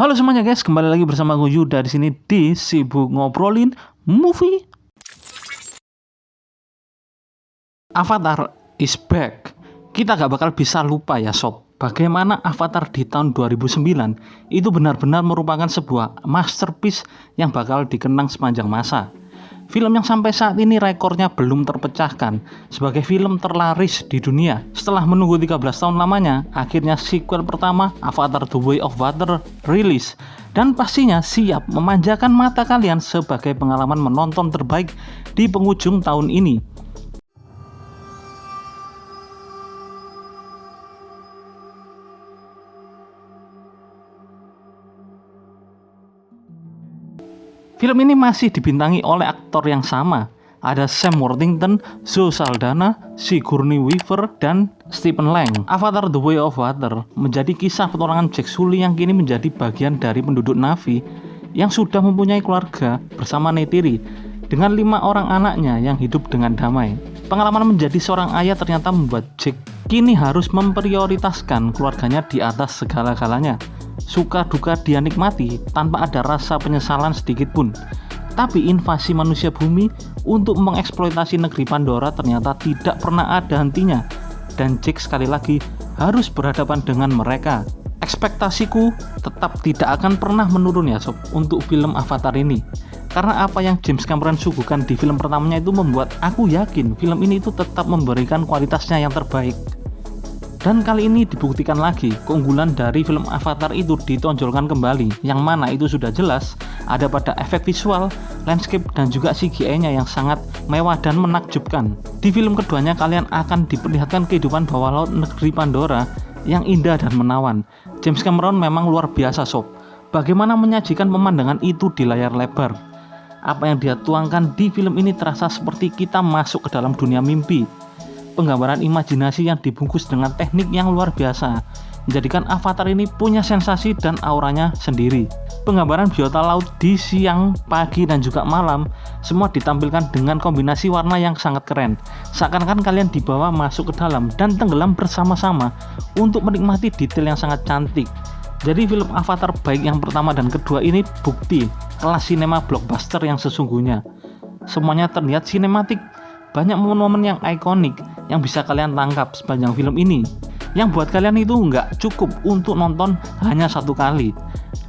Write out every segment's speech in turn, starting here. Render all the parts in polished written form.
Halo semuanya guys, kembali lagi bersama gue Yuda di sini di Sibuk Ngobrolin Movie. Avatar is back. Kita gak bakal bisa lupa ya sob, bagaimana Avatar di tahun 2009 itu benar-benar merupakan sebuah masterpiece yang bakal dikenang sepanjang masa. Film yang sampai saat ini rekornya belum terpecahkan sebagai film terlaris di dunia. Setelah menunggu 13 tahun lamanya, akhirnya sequel pertama Avatar The Way of Water rilis. Dan pastinya siap memanjakan mata kalian sebagai pengalaman menonton terbaik di penghujung tahun ini. Film ini masih dibintangi oleh aktor yang sama. Ada Sam Worthington, Zoe Saldana, Sigourney Weaver, dan Stephen Lang. Avatar The Way of Water menjadi kisah petualangan Jack Sully yang kini menjadi bagian dari penduduk Na'vi yang sudah mempunyai keluarga bersama Neytiri dengan 5 orang anaknya yang hidup dengan damai. Pengalaman menjadi seorang ayah ternyata membuat Jack kini harus memprioritaskan keluarganya di atas segala-galanya. Suka duka dia nikmati tanpa ada rasa penyesalan sedikit pun. Tapi invasi manusia bumi untuk mengeksploitasi negeri Pandora ternyata tidak pernah ada hentinya. Dan Jack sekali lagi harus berhadapan dengan mereka. Ekspektasiku tetap tidak akan pernah menurun ya sob untuk film Avatar ini. Karena apa yang James Cameron suguhkan di film pertamanya itu membuat aku yakin film ini itu tetap memberikan kualitasnya yang terbaik. Dan kali ini dibuktikan lagi keunggulan dari film Avatar itu ditonjolkan kembali, yang mana itu sudah jelas ada pada efek visual, landscape, dan juga CGI-nya yang sangat mewah dan menakjubkan. Di film keduanya kalian akan diperlihatkan kehidupan bawah laut negeri Pandora yang indah dan menawan. James Cameron memang luar biasa sob, bagaimana menyajikan pemandangan itu di layar lebar. Apa yang dia tuangkan di film ini terasa seperti kita masuk ke dalam dunia mimpi. Penggambaran imajinasi yang dibungkus dengan teknik yang luar biasa menjadikan Avatar ini punya sensasi dan auranya sendiri. Penggambaran biota laut di siang, pagi, dan juga malam semua ditampilkan dengan kombinasi warna yang sangat keren. Seakan-akan kalian dibawa masuk ke dalam dan tenggelam bersama-sama untuk menikmati detail yang sangat cantik. Jadi film Avatar baik yang pertama dan kedua ini bukti kelas sinema blockbuster yang sesungguhnya. Semuanya terlihat sinematik. Banyak momen-momen yang ikonik yang bisa kalian tangkap sepanjang film ini, yang buat kalian itu nggak cukup untuk nonton hanya satu kali.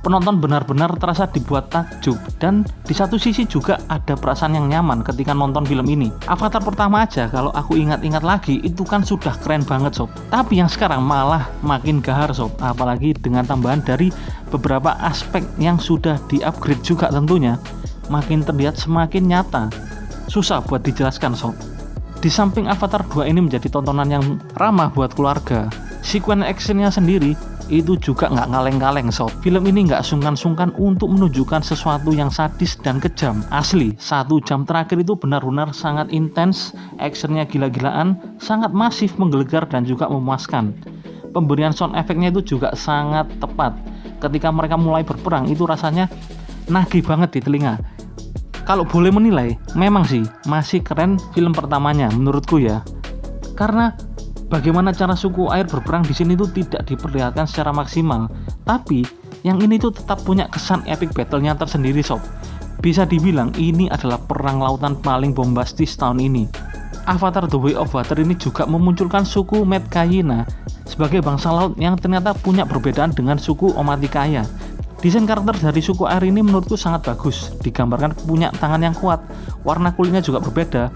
Penonton benar-benar terasa dibuat takjub, dan di satu sisi juga ada perasaan yang nyaman ketika nonton film ini. Avatar pertama aja kalau aku ingat-ingat lagi itu kan sudah keren banget sob, tapi yang sekarang malah makin gahar sob, apalagi dengan tambahan dari beberapa aspek yang sudah di-upgrade juga tentunya, makin terlihat semakin nyata. Susah buat dijelaskan sob. Di samping Avatar 2 ini menjadi tontonan yang ramah buat keluarga, sekuen actionnya sendiri itu juga nggak ngaleng-ngaleng sob. Film ini nggak sungkan-sungkan untuk menunjukkan sesuatu yang sadis dan kejam. Asli, 1 jam terakhir itu benar-benar sangat intens, actionnya gila-gilaan, sangat masif, menggelegar, dan juga memuaskan. Pemberian sound efeknya itu juga sangat tepat. Ketika mereka mulai berperang itu rasanya nagih banget di telinga. Kalau boleh menilai, memang sih masih keren film pertamanya menurutku ya. Karena bagaimana cara suku air berperang di sini tuh tidak diperlihatkan secara maksimal, tapi yang ini tuh tetap punya kesan epic battle-nya tersendiri sob. Bisa dibilang ini adalah perang lautan paling bombastis tahun ini. Avatar The Way of Water ini juga memunculkan suku Metkayina sebagai bangsa laut yang ternyata punya perbedaan dengan suku Omaticaya. Desain karakter dari suku air ini menurutku sangat bagus, digambarkan punya tangan yang kuat, warna kulitnya juga berbeda,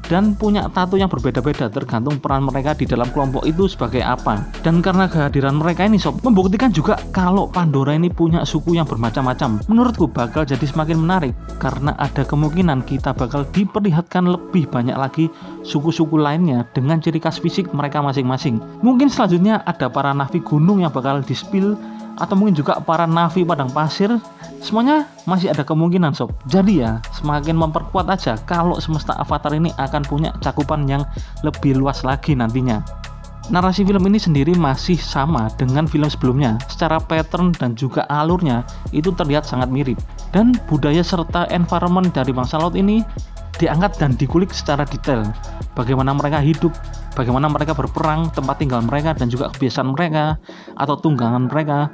dan punya tato yang berbeda-beda tergantung peran mereka di dalam kelompok itu sebagai apa. Dan karena kehadiran mereka ini sob, membuktikan juga kalau Pandora ini punya suku yang bermacam-macam. Menurutku bakal jadi semakin menarik, karena ada kemungkinan kita bakal diperlihatkan lebih banyak lagi suku-suku lainnya dengan ciri khas fisik mereka masing-masing. Mungkin selanjutnya ada para Na'vi gunung yang bakal di-spill, atau mungkin juga para Na'vi padang pasir. Semuanya masih ada kemungkinan sob. Jadi ya semakin memperkuat aja kalau semesta Avatar ini akan punya cakupan yang lebih luas lagi nantinya. Narasi film ini sendiri masih sama dengan film sebelumnya. Secara pattern dan juga alurnya itu terlihat sangat mirip. Dan budaya serta environment dari bangsa laut ini diangkat dan dikulik secara detail. Bagaimana mereka hidup, bagaimana mereka berperang, tempat tinggal mereka, dan juga kebiasaan mereka atau tunggangan mereka.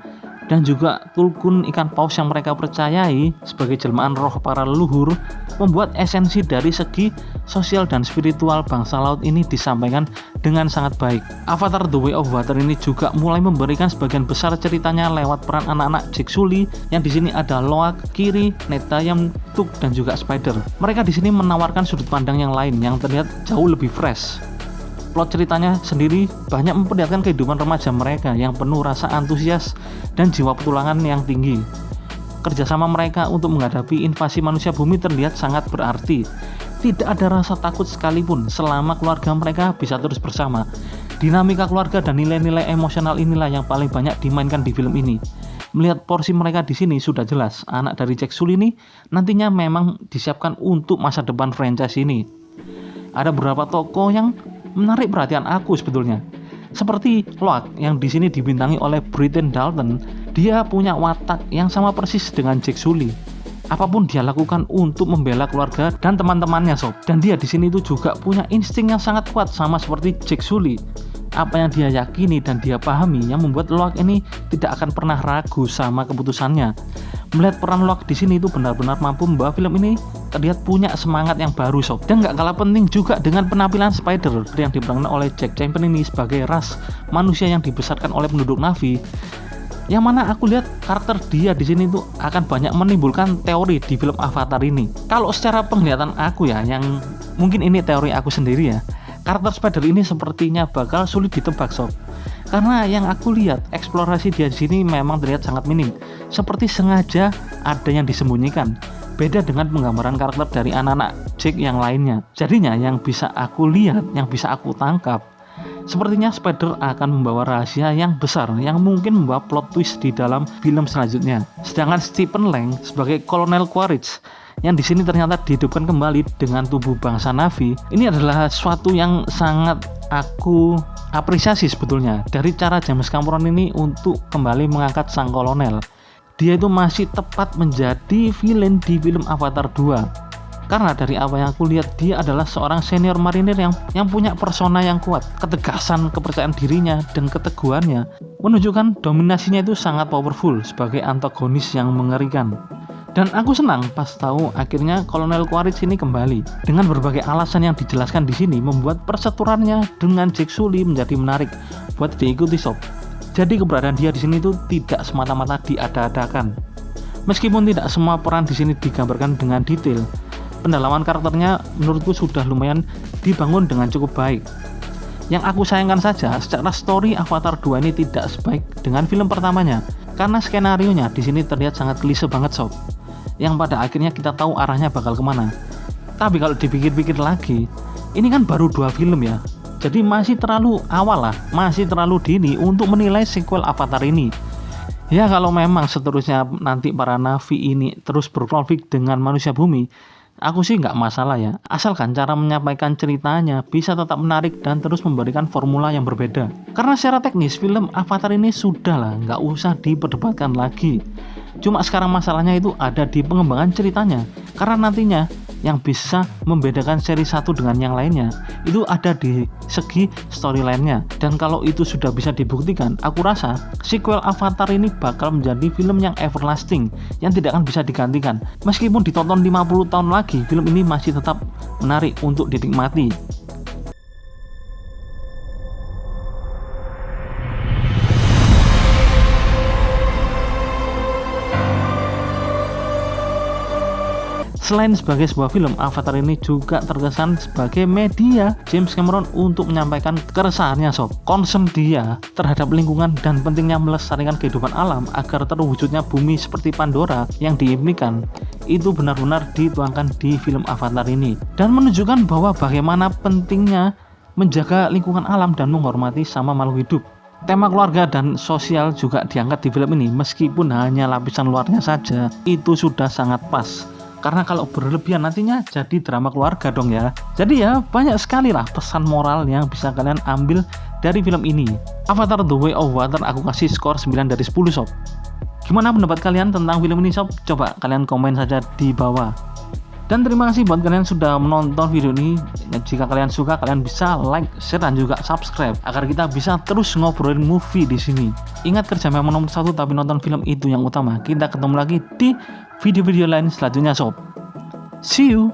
dan juga Tulkun ikan paus yang mereka percayai sebagai jelmaan roh para leluhur, membuat esensi dari segi sosial dan spiritual bangsa laut ini disampaikan dengan sangat baik. Avatar The Way of Water ini juga mulai memberikan sebagian besar ceritanya lewat peran anak-anak Jake Sully, yang di sini ada Loak, Kiri, Netayam, Tuk, dan juga Spider. Mereka di sini menawarkan sudut pandang yang lain yang terlihat jauh lebih fresh. Plot ceritanya sendiri banyak memperlihatkan kehidupan remaja mereka yang penuh rasa antusias dan jiwa petualangan yang tinggi. Kerjasama mereka untuk menghadapi invasi manusia bumi terlihat sangat berarti. Tidak ada rasa takut sekalipun selama keluarga mereka bisa terus bersama. Dinamika keluarga dan nilai-nilai emosional inilah yang paling banyak dimainkan di film ini. Melihat porsi mereka di sini sudah jelas, anak dari Jake Sully ini nantinya memang disiapkan untuk masa depan franchise ini. Ada beberapa tokoh yang menarik perhatian aku sebetulnya. Seperti Loak yang di sini dibintangi oleh Britton Dalton. Dia punya watak yang sama persis dengan Jake Sully. Apapun dia lakukan untuk membela keluarga dan teman-temannya, sob. Dan dia di sini itu juga punya insting yang sangat kuat sama seperti Jake Sully. Apa yang dia yakini dan dia pahami yang membuat Loak ini tidak akan pernah ragu sama keputusannya. Melihat peran Loak di sini itu benar-benar mampu membawa film ini terlihat punya semangat yang baru, sob. Dan gak kalah penting juga dengan penampilan Spider yang diperankan oleh Jack Champion ini sebagai ras manusia yang dibesarkan oleh penduduk Na'vi. Yang mana aku lihat karakter dia di sini tuh akan banyak menimbulkan teori di film Avatar ini. Kalau secara penglihatan aku ya, yang mungkin ini teori aku sendiri ya, karakter Spider ini sepertinya bakal sulit ditebak, sob. Karena yang aku lihat eksplorasi dia di sini memang terlihat sangat minim, seperti sengaja ada yang disembunyikan. Beda dengan penggambaran karakter dari anak-anak Jake yang lainnya. Jadinya yang bisa aku lihat, yang bisa aku tangkap, sepertinya Spider akan membawa rahasia yang besar yang mungkin membawa plot twist di dalam film selanjutnya. Sedangkan Stephen Lang sebagai Kolonel Quaritch yang di sini ternyata dihidupkan kembali dengan tubuh bangsa Na'vi. Ini adalah sesuatu yang sangat aku apresiasi sebetulnya dari cara James Cameron ini untuk kembali mengangkat sang kolonel. Dia itu masih tepat menjadi villain di film Avatar 2. Karena dari apa yang aku lihat, dia adalah seorang senior marinir yang punya persona yang kuat, ketegasan, kepercayaan dirinya, dan keteguhannya menunjukkan dominasinya itu sangat powerful sebagai antagonis yang mengerikan. Dan aku senang pas tahu akhirnya Kolonel Quaritch ini kembali. Dengan berbagai alasan yang dijelaskan di sini membuat perseturannya dengan Jake Sully menjadi menarik buat diikuti, sob. Jadi keberadaan dia di sini itu tidak semata-mata diada-adakan. Meskipun tidak semua peran di sini digambarkan dengan detail, pendalaman karakternya menurutku sudah lumayan dibangun dengan cukup baik. Yang aku sayangkan saja, secara story Avatar 2 ini tidak sebaik dengan film pertamanya, karena skenarionya di sini terlihat sangat klise banget, sob. Yang pada akhirnya kita tahu arahnya bakal kemana. Tapi kalau dipikir-pikir lagi, ini kan baru 2 film ya, jadi masih terlalu awal lah, masih terlalu dini untuk menilai sequel Avatar ini. Ya kalau memang seterusnya nanti para Na'vi ini terus berkonflik dengan manusia bumi, aku sih nggak masalah ya, asalkan cara menyampaikan ceritanya bisa tetap menarik dan terus memberikan formula yang berbeda. Karena secara teknis film Avatar ini sudah lah, nggak usah diperdebatkan lagi. Cuma sekarang masalahnya itu ada di pengembangan ceritanya, karena nantinya yang bisa membedakan seri satu dengan yang lainnya itu ada di segi storyline-nya. Dan kalau itu sudah bisa dibuktikan, aku rasa sequel Avatar ini bakal menjadi film yang everlasting, yang tidak akan bisa digantikan. Meskipun ditonton 50 tahun lagi, film ini masih tetap menarik untuk dinikmati. Selain sebagai sebuah film, Avatar ini juga terkesan sebagai media James Cameron untuk menyampaikan keresahannya, sob. Concern dia terhadap lingkungan dan pentingnya melestarikan kehidupan alam agar terwujudnya bumi seperti Pandora yang diimpikan, itu benar-benar dituangkan di film Avatar ini. Dan menunjukkan bahwa bagaimana pentingnya menjaga lingkungan alam dan menghormati sama makhluk hidup. Tema keluarga dan sosial juga diangkat di film ini, meskipun hanya lapisan luarnya saja, itu sudah sangat pas. Karena kalau berlebihan nantinya jadi drama keluarga dong ya. Jadi ya banyak sekali lah pesan moral yang bisa kalian ambil dari film ini. Avatar The Way of Water aku kasih skor 9 dari 10, sob. Gimana pendapat kalian tentang film ini, sob? Coba kalian komen saja di bawah. Dan terima kasih buat kalian sudah menonton video ini. Jika kalian suka, kalian bisa like, share, dan juga subscribe agar kita bisa terus ngobrolin movie di sini. Ingat, kerja memang nomor satu, tapi nonton film itu yang utama. Kita ketemu lagi di video-video lain selanjutnya, sob. See you.